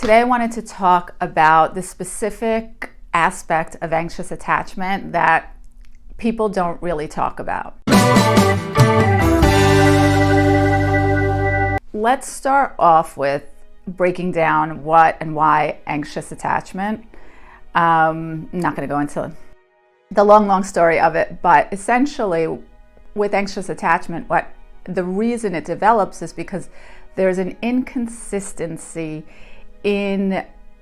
Today I wanted to talk about the specific aspect of anxious attachment that people don't really talk about. Let's start off with breaking down what and why anxious attachment. I'm not going to go into the long story of it, but essentially with anxious attachment, the reason it develops is because there's an inconsistency in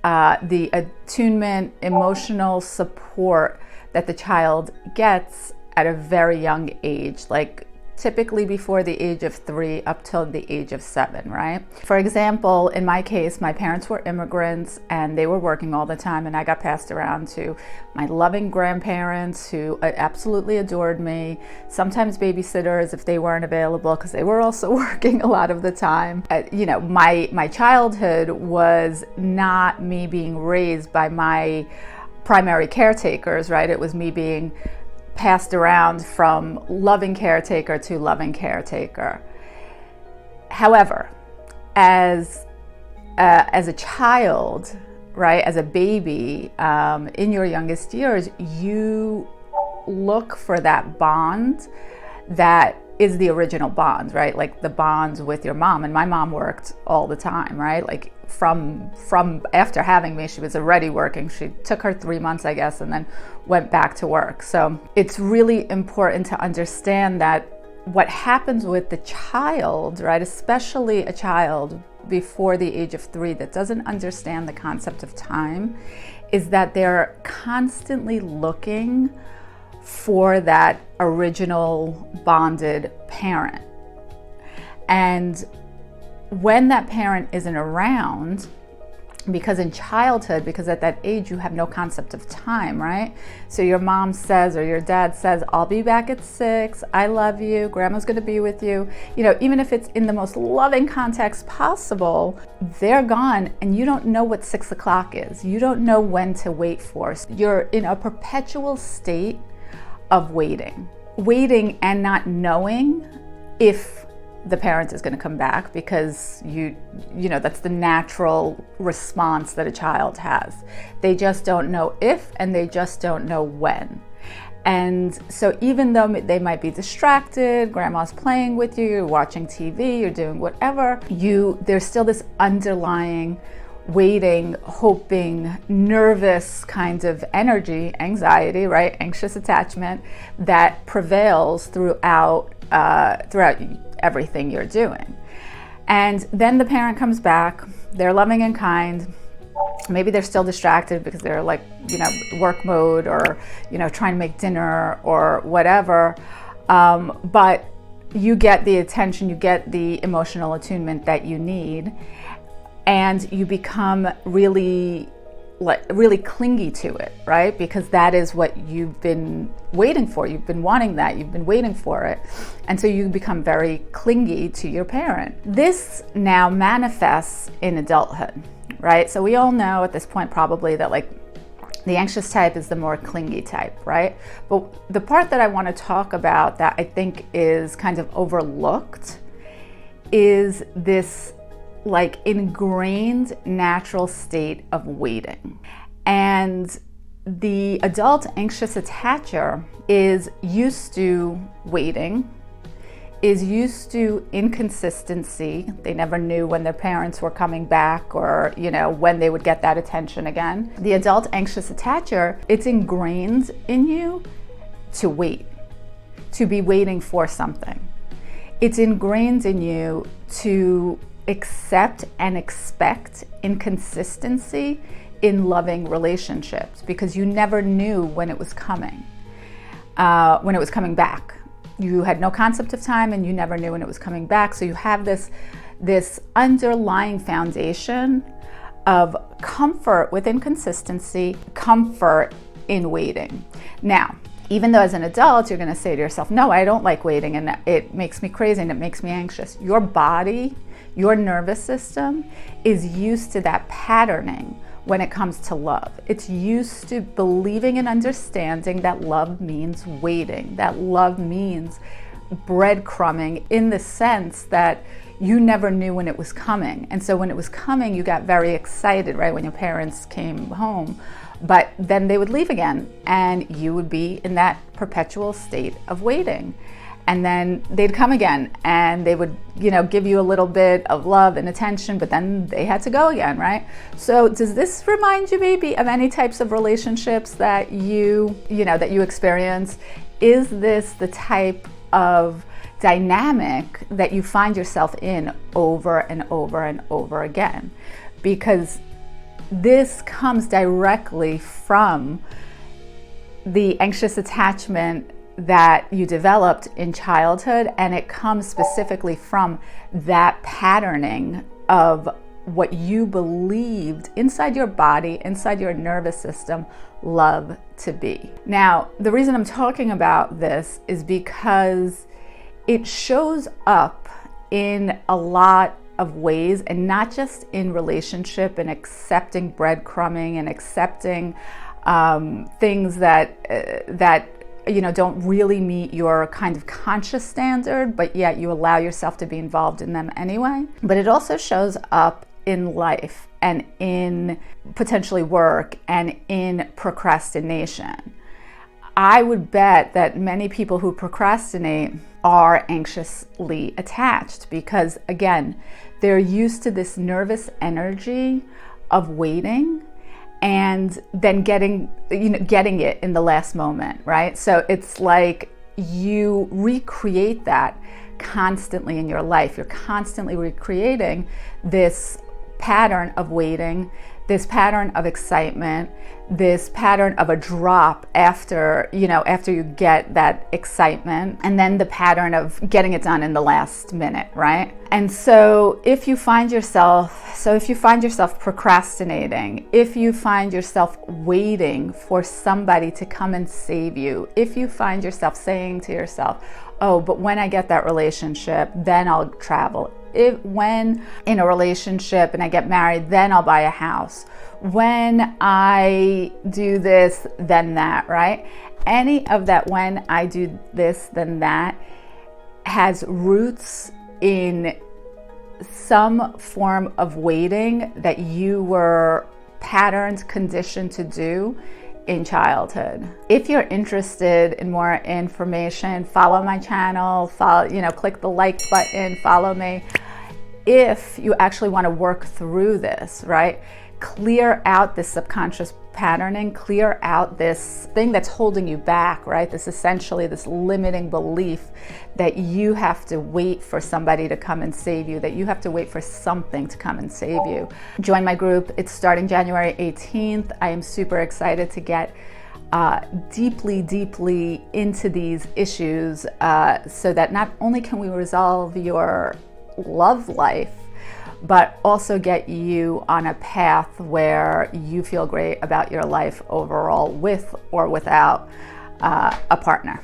the attunement, emotional support that the child gets at a very young age, like typically before the age of 3 up till the age of 7, right? For example, in my case, my parents were immigrants and they were working all the time, and I got passed around to my loving grandparents who absolutely adored me, sometimes babysitters if they weren't available because they were also working a lot of the time. My childhood was not me being raised by my primary caretakers, right? It was me being passed around from loving caretaker to loving caretaker. However, as a child, right, as a baby, in your youngest years, you look for that bond that is the original bond, right? Like the bonds with your mom. And my mom worked all the time, right? Like from after having me, she was already working. She took her 3 months, I guess, and then went back to work. So it's really important to understand that what happens with the child, right, especially a child before the age of 3 that doesn't understand the concept of time, is that they're constantly looking for that original bonded parent. And when that parent isn't around, because in childhood, because at that age you have no concept of time, right? So your mom says or your dad says, I'll be back at 6, I love you, grandma's gonna be with you. Even if it's in the most loving context possible, they're gone and you don't know what 6 o'clock is. You don't know when to wait for. You're in a perpetual state of waiting and not knowing if the parent is going to come back, because that's the natural response that a child has. They just don't know if, and they just don't know when. And so even though they might be distracted, grandma's playing with you, you're watching TV, you're doing whatever, there's still this underlying waiting, hoping, nervous kind of energy, anxiety, right? Anxious attachment that prevails throughout everything you're doing. And then the parent comes back, they're loving and kind. Maybe they're still distracted because they're like, work mode or, trying to make dinner or whatever. But you get the attention, you get the emotional attunement that you need. And you become really clingy to it, right? Because that is what you've been waiting for. You've been wanting that. You've been waiting for it. And so you become very clingy to your parent. This now manifests in adulthood, right? So we all know at this point probably that the anxious type is the more clingy type, right? But the part that I want to talk about that I think is kind of overlooked is this ingrained natural state of waiting. And the adult anxious attacher is used to waiting, is used to inconsistency. They never knew when their parents were coming back or, when they would get that attention again. The adult anxious attacher, it's ingrained in you to wait, to be waiting for something. It's ingrained in you to accept and expect inconsistency in loving relationships, because you never knew when it was coming back. You had no concept of time and you never knew when it was coming back. So you have this underlying foundation of comfort with inconsistency, comfort in waiting. Now, even though as an adult, you're going to say to yourself, no, I don't like waiting and it makes me crazy and it makes me anxious. Your body, your nervous system is used to that patterning when it comes to love. It's used to believing and understanding that love means waiting, that love means breadcrumbing, in the sense that you never knew when it was coming. And so when it was coming, you got very excited, right, when your parents came home. But then they would leave again, and you would be in that perpetual state of waiting. And then they'd come again, and they would, give you a little bit of love and attention, but then they had to go again, right? So does this remind you maybe of any types of relationships that you experience? Is this the type of dynamic that you find yourself in over and over and over again? Because this comes directly from the anxious attachment that you developed in childhood, and it comes specifically from that patterning of what you believed inside your body, inside your nervous system, love to be. Now, the reason I'm talking about this is because it shows up in a lot of ways, and not just in relationship and accepting breadcrumbing and accepting things that don't really meet your kind of conscious standard, but yet you allow yourself to be involved in them anyway. But it also shows up in life and in potentially work and in procrastination. I would bet that many people who procrastinate are anxiously attached because, again, they're used to this nervous energy of waiting and then getting it in the last moment, right? So it's like you recreate that constantly in your life. You're constantly recreating this pattern of waiting, this pattern of excitement, this pattern of a drop after you get that excitement, and then the pattern of getting it done in the last minute, right? And so if you find yourself procrastinating, if you find yourself waiting for somebody to come and save you, if you find yourself saying to yourself, oh, but when I get that relationship, then I'll travel. When in a relationship and I get married, then I'll buy a house. When I do this, then that, right? Any of that when I do this, then that has roots in some form of waiting that you were patterned, conditioned to do in childhood. If you're interested in more information, follow my channel, click the like button, follow me. If you actually want to work through this, right? Clear out this subconscious patterning, clear out this thing that's holding you back, right? This limiting belief that you have to wait for somebody to come and save you, that you have to wait for something to come and save you. Join my group. It's starting January 18th. I am super excited to get deeply into these issues so that not only can we resolve your love life, but also get you on a path where you feel great about your life overall, with or without a partner.